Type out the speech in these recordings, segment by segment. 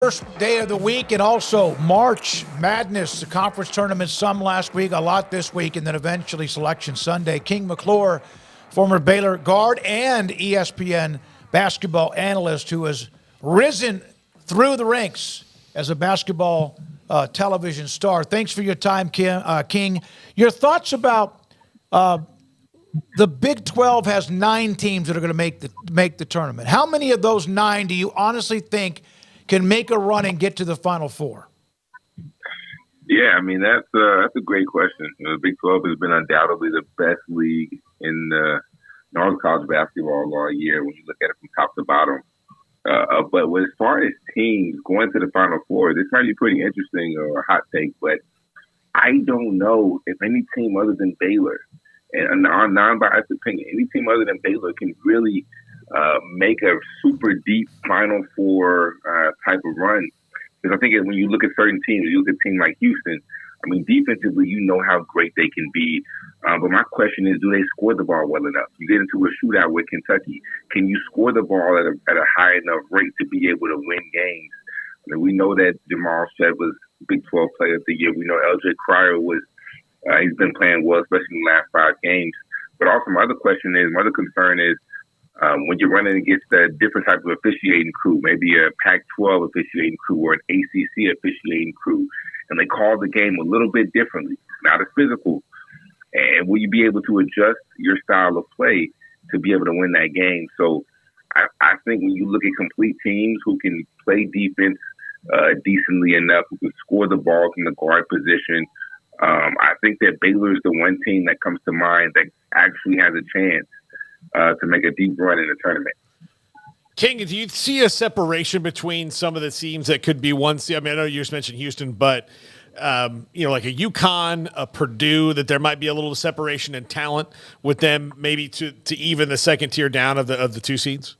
First day of the week, and also March Madness, the conference tournament, some last week, a lot this week, and then eventually Selection Sunday. King McClure, former Baylor guard and ESPN basketball analyst who has risen through the ranks as a basketball television star. Thanks for your time, King. Your thoughts about the Big 12 has 9 teams that are going to make the tournament. How many of those 9 do you honestly think can make a run and get to the Final Four? Yeah, I mean, that's a great question. The Big 12 has been undoubtedly the best league in all of college basketball all year when you look at it from top to bottom. But as far as teams going to the Final Four, this might be pretty interesting or a hot take, but I don't know if any team other than Baylor, and our non-biased opinion, any team other than Baylor can really make a super deep Final Four type of run. Because I think when you look at certain teams, you look at a team like Houston, I mean, defensively, you know how great they can be. But my question is, do they score the ball well enough? You get into a shootout with Kentucky. Can you score the ball at a high enough rate to be able to win games? I mean, we know that Jamal Shead was Big 12 Player of the Year. We know LJ Cryer was, he's been playing well, especially in the last 5 games. But also my other concern is, when you're running against a different type of officiating crew, maybe a Pac-12 officiating crew or an ACC officiating crew, and they call the game a little bit differently, not as physical, and will you be able to adjust your style of play to be able to win that game? So I think when you look at complete teams who can play defense decently enough, who can score the ball from the guard position, I think that Baylor is the one team that comes to mind that actually has a chance to make a deep run in the tournament. King, do you see a separation between some of the teams that could be one? I mean, I know you just mentioned Houston, but like a UConn, a Purdue, that there might be a little separation in talent with them, maybe to even the second tier down of the 2 seeds.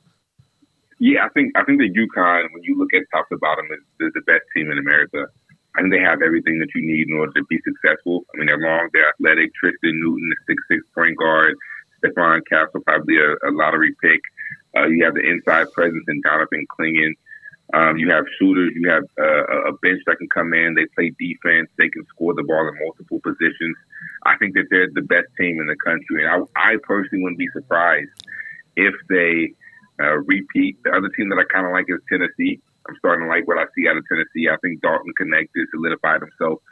Yeah, I think the UConn, when you look at top to bottom, is the best team in America. I think they have everything that you need in order to be successful. I mean, they're long, they're athletic. Tristan Newton, the 6'6" point guard. Stephon Castle, probably a lottery pick. You have the inside presence in Donovan Clingan. You have shooters. You have a bench that can come in. They play defense. They can score the ball in multiple positions. I think that they're the best team in the country. And I personally wouldn't be surprised if they repeat. The other team that I kind of like is Tennessee. I'm starting to like what I see out of Tennessee. I think Dalton Knecht has solidified himself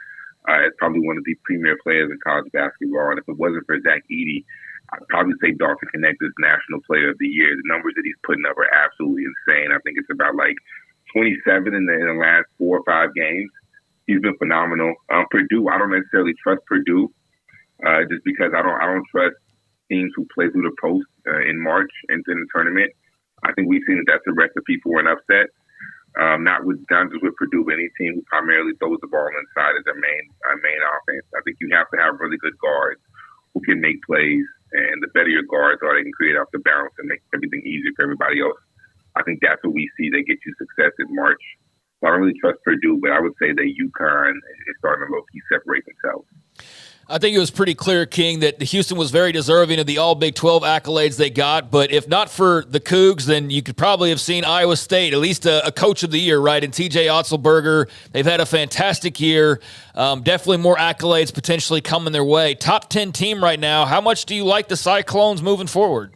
as probably one of the premier players in college basketball. And if it wasn't for Zach Edey, I'd probably say Dalton Knecht is National Player of the Year. The numbers that he's putting up are absolutely insane. I think it's about like 27 in the last 4 or 5 games. He's been phenomenal. Purdue, I don't necessarily trust Purdue just because I don't trust teams who play through the post in March into the tournament. I think we've seen that that's a recipe for an upset. Not just with Purdue, but any team who primarily throws the ball inside as their main offense. I think you have to have really good guards who can make plays. And the better your guards are, they can create off the bounce and make everything easier for everybody else. I think that's what we see. They get you success in March. So I don't really trust Purdue, but I would say that UConn is starting to low-key separate themselves. I think it was pretty clear, King, that Houston was very deserving of the all Big 12 accolades they got. But if not for the Cougs, then you could probably have seen Iowa State, at least a coach of the year, right? And TJ Otzelberger, they've had a fantastic year. Definitely more accolades potentially coming their way. Top 10 team right now. How much do you like the Cyclones moving forward?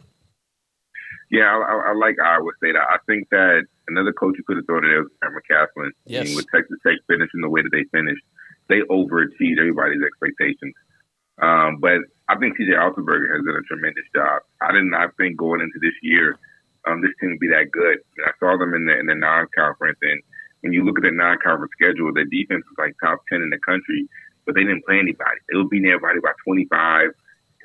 Yeah, I like Iowa State. I think that another coach who could have thrown it was Cameron McCaslin. Yes. I mean, with Texas Tech finishing the way that they finished, they overachieved everybody's expectations. But I think TJ Otzelberger has done a tremendous job. I did not think going into this year this team would be that good. I saw them in the non-conference, and when you look at the non-conference schedule, their defense was like top 10 in the country, but they didn't play anybody. They were beating everybody by 25,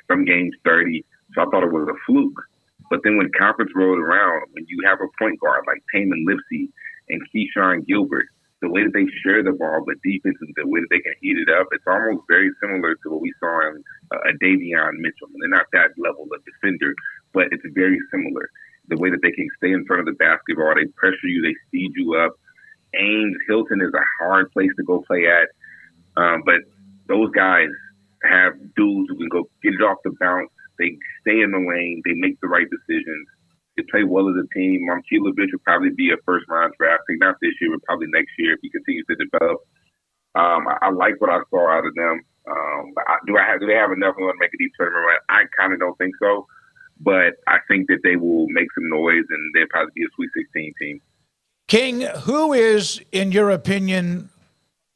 some games 30. So I thought it was a fluke. But then when conference rolled around, when you have a point guard like Taman Lipsey and Keyshawn Gilbert, the way that they share the ball, but defense and the way that they can heat it up, it's almost very similar to what we saw in Davion Mitchell. They're not that level of defender, but it's very similar. The way that they can stay in front of the basketball, they pressure you, they speed you up. Ames, Hilton is a hard place to go play at. But those guys have dudes who can go get it off the bounce. They stay in the lane. They make the right decisions. They play well as a team. Keelovich will probably be a first-round draft pick, not this year, but probably next year if he continues to develop. I like what I saw out of them. Do they have enough to make a deep tournament run? I kind of don't think so, but I think that they will make some noise and they'll probably be a Sweet 16 team. King, who is, in your opinion,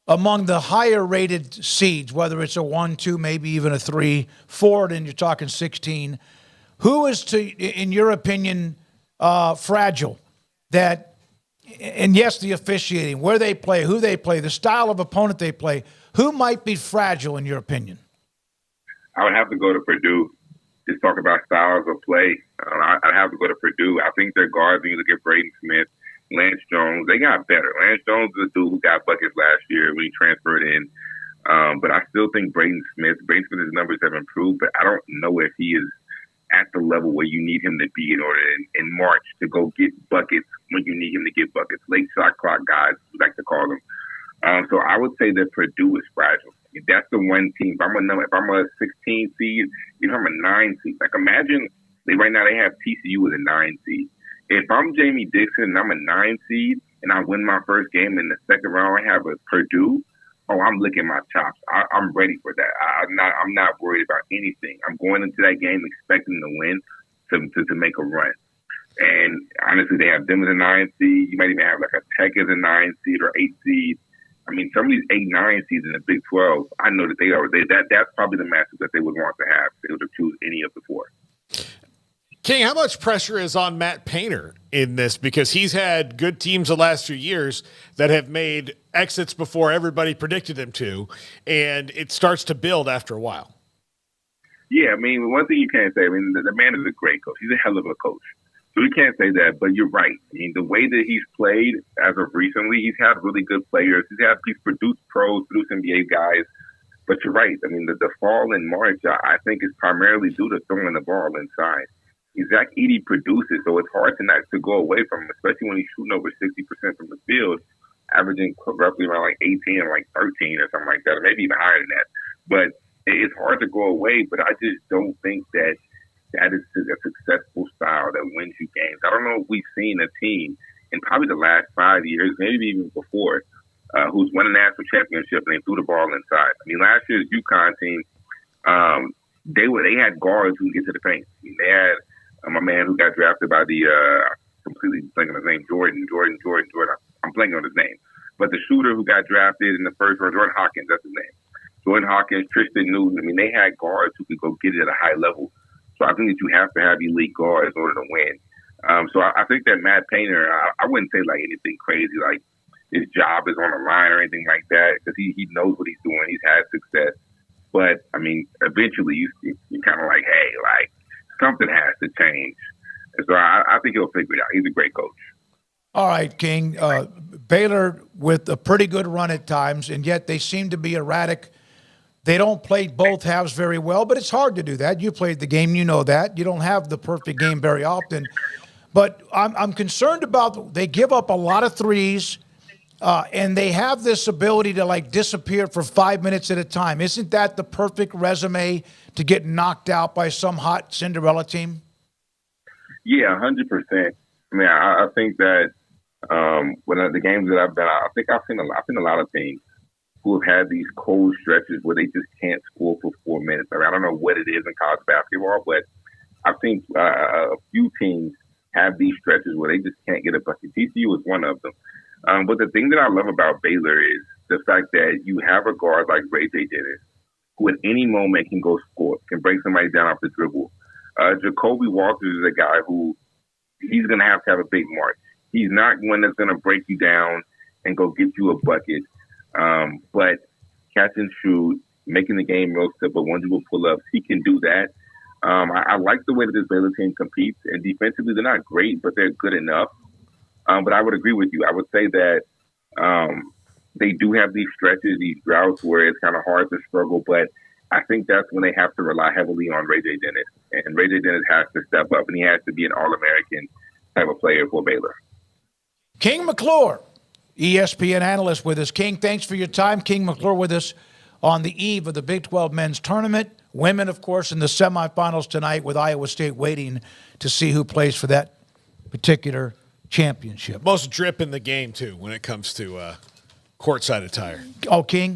among the higher-rated seeds, whether it's a 1, 2, maybe even a 3, 4, and you're talking 16, who is, in your opinion, fragile? That, and yes, the officiating, where they play, who they play, the style of opponent they play, who might be fragile, in your opinion? I would have to go to Purdue. Just talk about styles of play. I'd have to go to Purdue. I think their guards, when you look at Braden Smith, Lance Jones, they got better. Lance Jones is a dude who got buckets last year when he transferred in. But I still think Braden Smith's numbers have improved, but I don't know if he is at the level where you need him to be in order in March to go get buckets when you need him to get buckets. Late shot clock guys, we like to call them. So I would say that Purdue is fragile. That's the one team. If I'm a 16 seed, I'm a 9 seed. Like imagine right now they have TCU as a 9 seed. If I'm Jamie Dixon and I'm a 9 seed and I win my first game in the second round, I have a Purdue. Oh, I'm licking my chops. I'm ready for that. I'm not worried about anything. I'm going into that game expecting to win to make a run. And honestly, they have them as a 9 seed. You might even have like a Tech as a 9 seed or 8 seed. I mean, some of these 8, 9 seeds in the Big 12, I know that that's probably the matchup that they would want to have. They would choose any of the 4. King, how much pressure is on Matt Painter in this? Because he's had good teams the last few years that have made exits before everybody predicted them to, and it starts to build after a while. Yeah, I mean, one thing you can't say, I mean, the man is a great coach. He's a hell of a coach. So we can't say that, but you're right. I mean, the way that he's played as of recently, he's had really good players. He's produced pros, produced NBA guys. But you're right. I mean, the fall in March, I think, is primarily due to throwing the ball inside. Zach Edey produces, so it's hard to go away from him, especially when he's shooting over 60% from the field, averaging roughly around like 18 or like 13 or something like that, or maybe even higher than that. But it's hard to go away, but I just don't think that is a successful style that wins you games. I don't know if we've seen a team in probably the last 5 years, maybe even before, who's won a national championship and they threw the ball inside. I mean, last year's UConn team, they had guards who could get to the paint. I mean, they had my man who got drafted by the completely blanking on his name, Jordan. I'm blanking on his name, but the shooter who got drafted in the first round, Jordan Hawkins, that's his name. Jordan Hawkins, Tristan Newton. I mean, they had guards who could go get it at a high level. So I think that you have to have elite guards in order to win. So I think that Matt Painter, I wouldn't say like anything crazy, like his job is on the line or anything like that, because he knows what he's doing. He's had success. But, I mean, eventually you're kind of like, hey, like something has to change. And so I think he'll figure it out. He's a great coach. All right, King. Baylor with a pretty good run at times, and yet they seem to be erratic. They don't play both halves very well, but it's hard to do that. You played the game, you know that. You don't have the perfect game very often. But I'm concerned about they give up a lot of threes, and they have this ability to, like, disappear for 5 minutes at a time. Isn't that the perfect resume to get knocked out by some hot Cinderella team? Yeah, 100%. I mean, I think that when the games that I've been, I think I've seen a lot of teams who have had these cold stretches where they just can't score for 4 minutes. I mean, I don't know what it is in college basketball, but I think a few teams have these stretches where they just can't get a bucket. TCU is one of them. But the thing that I love about Baylor is the fact that you have a guard like Ray J. Dennis, who at any moment can go score, can break somebody down off the dribble. Jacoby Walters is a guy who he's going to have a big march. He's not one that's going to break you down and go get you a bucket. But catch and shoot, making the game real simple, one-dribble pull-ups, he can do that. I like the way that this Baylor team competes, and defensively they're not great, but they're good enough. But I would agree with you. I would say that they do have these stretches, these droughts where it's kind of hard to struggle, but I think that's when they have to rely heavily on Ray J. Dennis. And Ray J. Dennis has to step up, and he has to be an All-American type of player for Baylor. King McClure, ESPN analyst with us. King, thanks for your time. King McClure with us on the eve of the Big 12 men's tournament. Women, of course, in the semifinals tonight with Iowa State waiting to see who plays for that particular championship. Most drip in the game, too, when it comes to courtside attire. Oh, King?